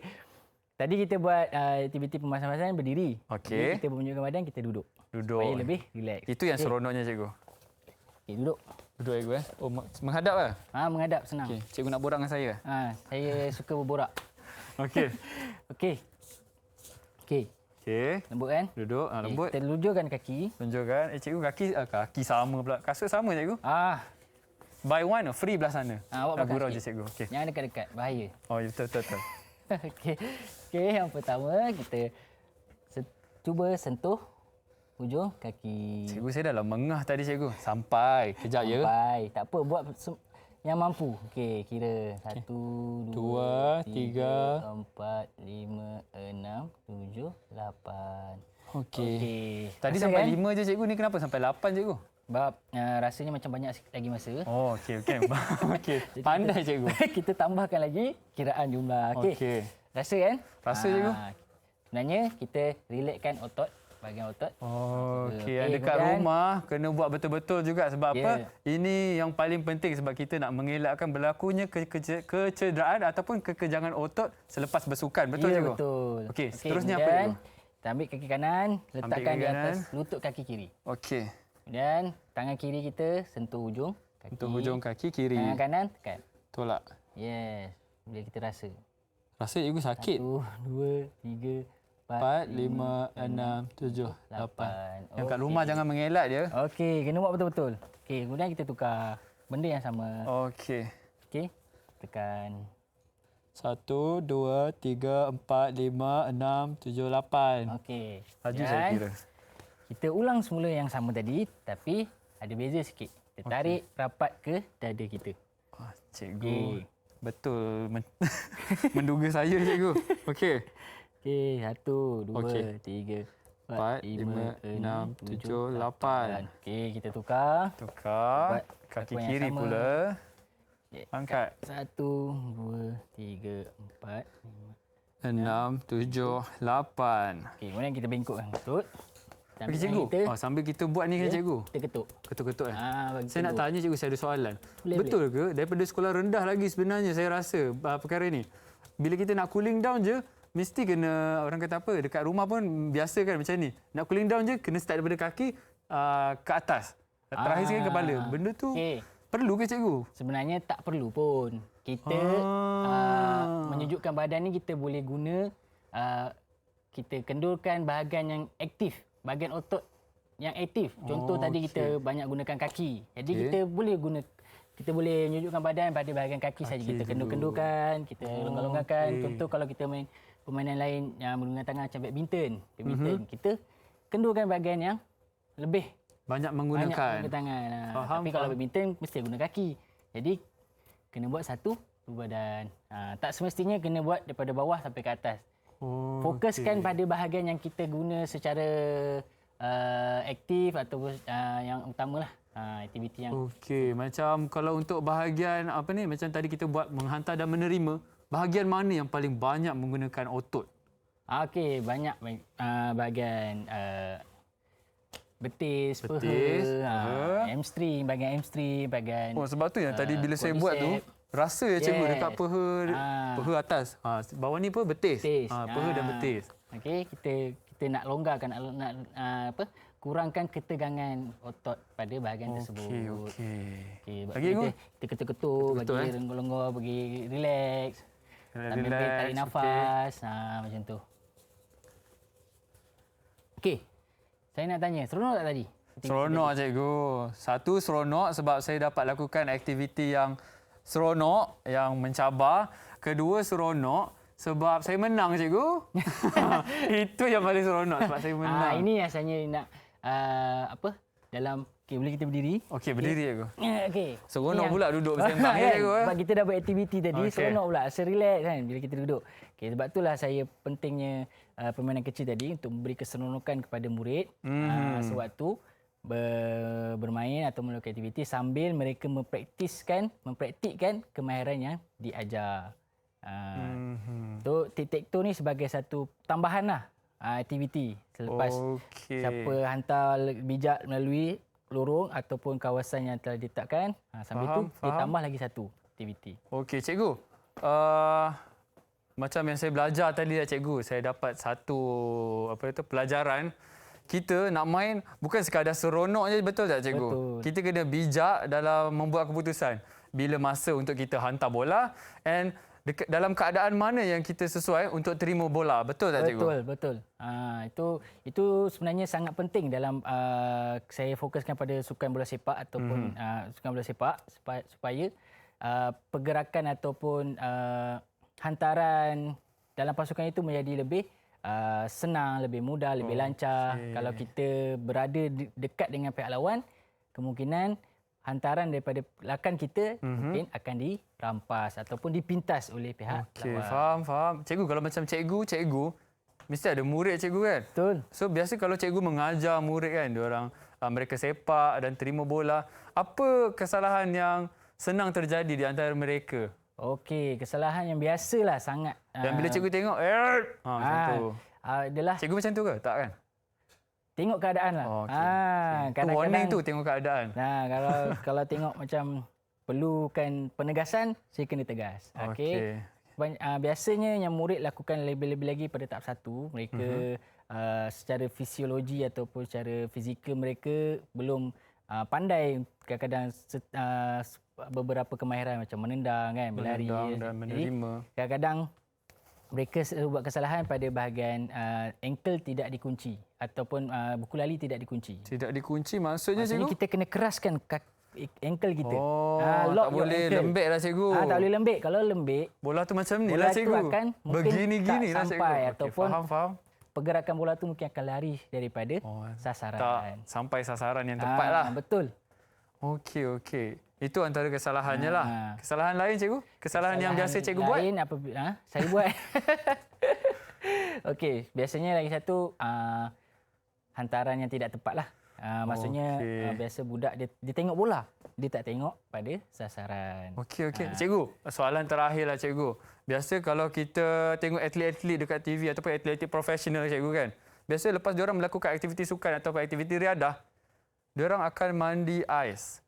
Tadi kita buat aktiviti pemasan-pemasan berdiri. Okey. Jadi kita menyejukkan badan, kita duduk. Duduk. Supaya lebih relax. Itu yang seronoknya cikgu. Okey, duduk. Duduk cikgu Oh, menghadap lah. Menghadap senang. Okey, cikgu nak borak dengan saya. Saya suka berborak. Okey. Okey. Okey. Okey. Lembut kan? Duduk, lembut. Kita lujurkan kaki. Tunjukkan. Cikgu kaki sama pula. Kasut sama cikgu. Buy one free belah sana. Awak belakang gurau je sikit. cikgu. Okey. Jangan dekat-dekat, bahaya. Oh, ya, betul. Okey. Okey, yang pertama kita cuba sentuh hujung kaki. Cikgu saya dah lah mengah tadi cikgu. Sampai. Kejap ya. Sampai. Tak apa, buat yang mampu. Okey, kira 1, 2, 3, 4, 5, 6, 7, 8. Okey. Tadi Rasa sampai kan? 5 je cikgu, ni kenapa sampai 8 cikgu? Sebab rasanya macam banyak lagi masa. Oh, okey. Okey. Pandai cikgu. Kita tambahkan lagi kiraan jumlah. Okey. Rasa kan? Rasa cikgu. Sebenarnya kita relaxkan otot, bahagian otot. Okey, yang dekat rumah kena buat betul-betul juga sebab apa? Ini yang paling penting sebab kita nak mengelakkan berlakunya kecederaan ataupun kekejangan otot selepas bersukan. Betul cikgu? Betul. Okey, seterusnya apa cikgu? Kita ambil kaki kanan, letakkan di atas lutut kaki kiri. Okey. Kemudian tangan kiri kita sentuh hujung kaki. Untuk hujung kaki kiri. Tangan kanan tekan. Tolak. Yes. Bila kita rasa. Rasa cikgu sakit. 1, 2, 3, 4, 5, 6, 7, 8. Yang kat rumah jangan mengelak dia. Okey, kena buat betul-betul. Okey, kemudian kita tukar benda yang sama. Okey. Okey. Tekan. 1, 2, 3, 4, 5, 6, 7, 8. Okey. Laju saya kira. Kita ulang semula yang sama tadi, tapi ada beza sikit. Kita tarik rapat ke dada kita. Cikgu. Betul. Menduga saya cikgu. Okey. Okey, 1, 2, 3, 4, 5, 6, 7, 8. Okey, kita tukar. Tukar. Buat Kaki yang kiri sama. pula. Angkat. 1, 2, 3, 4, 6, 7, 8. Okey, kemudian kita bengkokkan lutut. Okey cikgu. Sambil kita buat ni kan cikgu? Kita ketuk. Ketuk-ketuk kan? Bagi Saya nak tanya cikgu, saya ada soalan. Boleh, Betul ke daripada sekolah rendah lagi sebenarnya saya rasa perkara ni? Bila kita nak cooling down je, mesti kena, orang kata apa, dekat rumah pun biasa kan macam ni. Nak cooling down je, kena start daripada kaki ke atas. Terakhir sekali kepala. Benda tu perlu ke cikgu? Sebenarnya tak perlu pun. Kita menyejukkan badan ni kita boleh guna, kita kendurkan bahagian yang aktif. Bahagian otot yang aktif. Contoh tadi kita banyak gunakan kaki. Jadi kita boleh menyejukkan badan pada bahagian kaki saja. Kita kendur-kendurkan, kita longgar-longgarkan. Contoh kalau kita main permainan lain yang menggunakan tangan macam badminton, kita kendurkan bahagian yang lebih banyak menggunakan tangan. Tapi kalau badminton mesti guna kaki. Jadi kena buat satu badan. Tak semestinya kena buat daripada bawah sampai ke atas. Fokuskan pada bahagian yang kita guna secara aktif ataupun yang utamalah. Aktiviti yang Okey, macam kalau untuk bahagian apa ni, macam tadi kita buat menghantar dan menerima, bahagian mana yang paling banyak menggunakan otot? okey, banyak bahagian betis, Betis, paha, hamstring, bahagian hamstring, bahagian Oh, sebab tu yang tadi bila saya buat tu, rasa ya cikgu Yes. dekat paha atas. Bawah ni pun betis. betis. Paha dan betis. Okey, kita nak longgarkan, nak kurangkan ketegangan otot pada bahagian tersebut. Okey. Sebab Lagi, Ingu? kita ketuk-ketuk, Ketuk-ketuk, bagi longgor-longgor, bagi relax. Sambil tarik nafas, macam tu. Okey. Saya nak tanya, seronok tak tadi? Seronok cikgu. Satu seronok sebab saya dapat lakukan aktiviti yang seronok, yang mencabar. Kedua seronok sebab saya menang cikgu. Itu yang paling seronok sebab saya menang. Ini yang saya nak dalam boleh kita berdiri? Okey, berdiri cikgu. Okey. Seronok pula duduk bersembang ya cikgu. Sebab kita dah buat aktiviti tadi, Okey. seronok pula, relax kan bila kita duduk. Okey, sebab itulah saya pentingnya permainan kecil tadi untuk memberi keseronokan kepada murid sewaktu bermain atau melakukan aktiviti sambil mereka mempraktikkan kemahiran yang diajar. So tic-tac-toe ni sebagai satu tambahan lah aktiviti selepas siapa hantar bijak melalui lorong ataupun kawasan yang telah ditetapkan. Sambil tu dia tambah lagi satu aktiviti. Okey cikgu. Macam yang saya belajar tadi lah cikgu, saya dapat satu pelajaran. Kita nak main bukan sekadar seronok je, betul tak cikgu? Betul. Kita kena bijak dalam membuat keputusan. Bila masa untuk kita hantar bola and dalam keadaan mana yang kita sesuai untuk terima bola. Betul tak cikgu? Betul. Itu sebenarnya sangat penting dalam saya fokuskan pada sukan bola sepak ataupun sukan bola sepak supaya pergerakan ataupun hantaran dalam pasukan itu menjadi lebih senang, lebih mudah, lebih lancar. Kalau kita berada dekat dengan pihak lawan, kemungkinan hantaran daripada lakan kita mungkin akan dirampas ataupun dipintas oleh pihak lawan. Faham. Cikgu, kalau macam cikgu mesti ada murid cikgu kan? Betul. So biasa kalau cikgu mengajar murid kan, diorang mereka sepak dan terima bola, apa kesalahan yang senang terjadi di antara mereka? Okey, kesalahan yang biasalah sangat. Dan bila cikgu tengok, macam tu. Adalah Cikgu macam tu ke? Tak kan? tengok keadaan lah. Itu warning tu, tengok keadaan. Kalau tengok macam perlukan penegasan, saya kena tegas. Okey. Biasanya yang murid lakukan lebih-lebih lagi pada tahap 1, mereka secara fisiologi ataupun secara fizikal mereka belum pandai kadang-kadang beberapa kemahiran macam menendang kan, berlari dan menerima. Jadi, kadang-kadang mereka buat kesalahan pada bahagian ankle tidak dikunci ataupun buku lali tidak dikunci. Tidak dikunci maksudnya cikgu? Kita kena keraskan ankle kita. Tak boleh lembek lah cikgu. Tak boleh lembek. Kalau lembek, bola tu macam ni bola lah cikgu. tu akan Begini-gini lah cikgu. sampai ataupun faham. pergerakan bola tu mungkin akan lari daripada sasaran. Tak sampai sasaran yang tepat lah. Betul. Okey. Itu antara kesalahannya lah. Kesalahan lain cikgu? Kesalahan yang biasa cikgu buat? Lain saya buat. Okey, biasanya lagi satu hantaran yang tidak tepat lah. Maksudnya biasa budak dia tengok bola, dia tak tengok pada sasaran. Okey. Cikgu, soalan terakhir lah cikgu. Biasa kalau kita tengok atlet-atlet dekat TV ataupun atlet profesional cikgu kan, biasa lepas diorang melakukan aktiviti sukan ataupun aktiviti riadah, diorang akan mandi ais.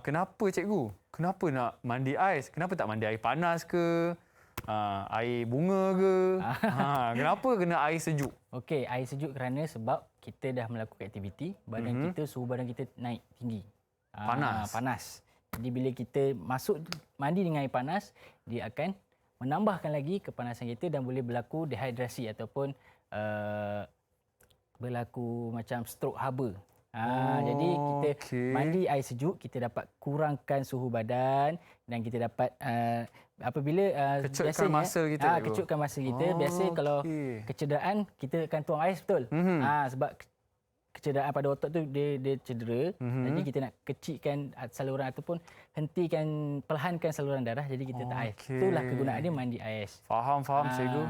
Kenapa cikgu? Kenapa nak mandi ais? Kenapa tak mandi air panas ke? Air bunga ke? Kenapa kena air sejuk? Okey, air sejuk kerana sebab kita dah melakukan aktiviti, badan kita, suhu badan kita naik tinggi. Panas. Jadi bila kita masuk mandi dengan air panas, dia akan menambahkan lagi kepanasan kita dan boleh berlaku dehidrasi ataupun berlaku macam stroke haba. Jadi kita mandi air sejuk, kita dapat kurangkan suhu badan dan kita dapat apabila kecutkan masa kita. Kecutkan masa kita. Biasa kalau kecederaan kita akan tuang ais betul. Sebab kecederaan pada otak tu dia cedera. Jadi kita nak kecilkan saluran ataupun perlahankan saluran darah, jadi kita tak ais. Itulah kegunaan dia mandi ais. Faham cikgu.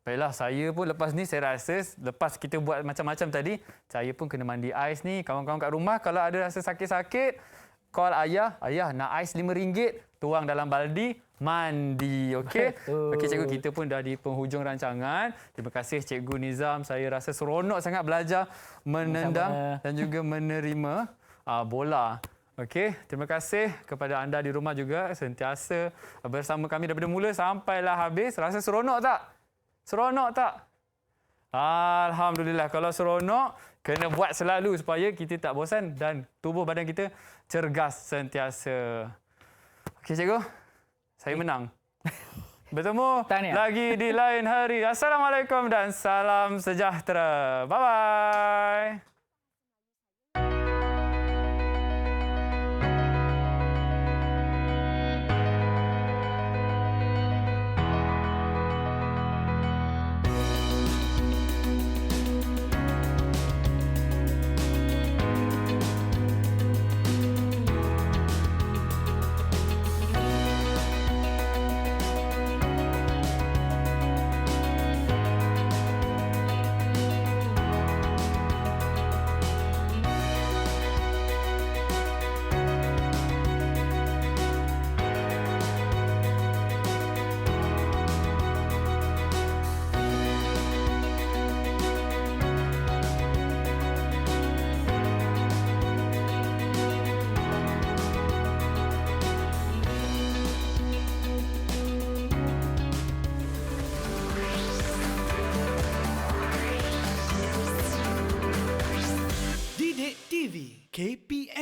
Baiklah, saya pun lepas ni saya rasa lepas kita buat macam-macam tadi, saya pun kena mandi ais ni. Kawan-kawan kat rumah kalau ada rasa sakit-sakit, call ayah. Ayah nak ais RM5, tuang dalam baldi, mandi. Okey? Betul. Okey cikgu, kita pun dah di penghujung rancangan. Terima kasih Cikgu Nizam. Saya rasa seronok sangat belajar menendang Sama-sama. dan juga menerima bola. Okey, terima kasih kepada anda di rumah juga sentiasa bersama kami daripada mula sampailah habis. Rasa seronok tak? Seronok tak? Alhamdulillah. Kalau seronok, kena buat selalu supaya kita tak bosan dan tubuh badan kita cergas sentiasa. Okey cikgu, saya menang. Bertemu Tahniah. lagi di lain hari. Assalamualaikum dan salam sejahtera. Bye-bye. Didik TV KPM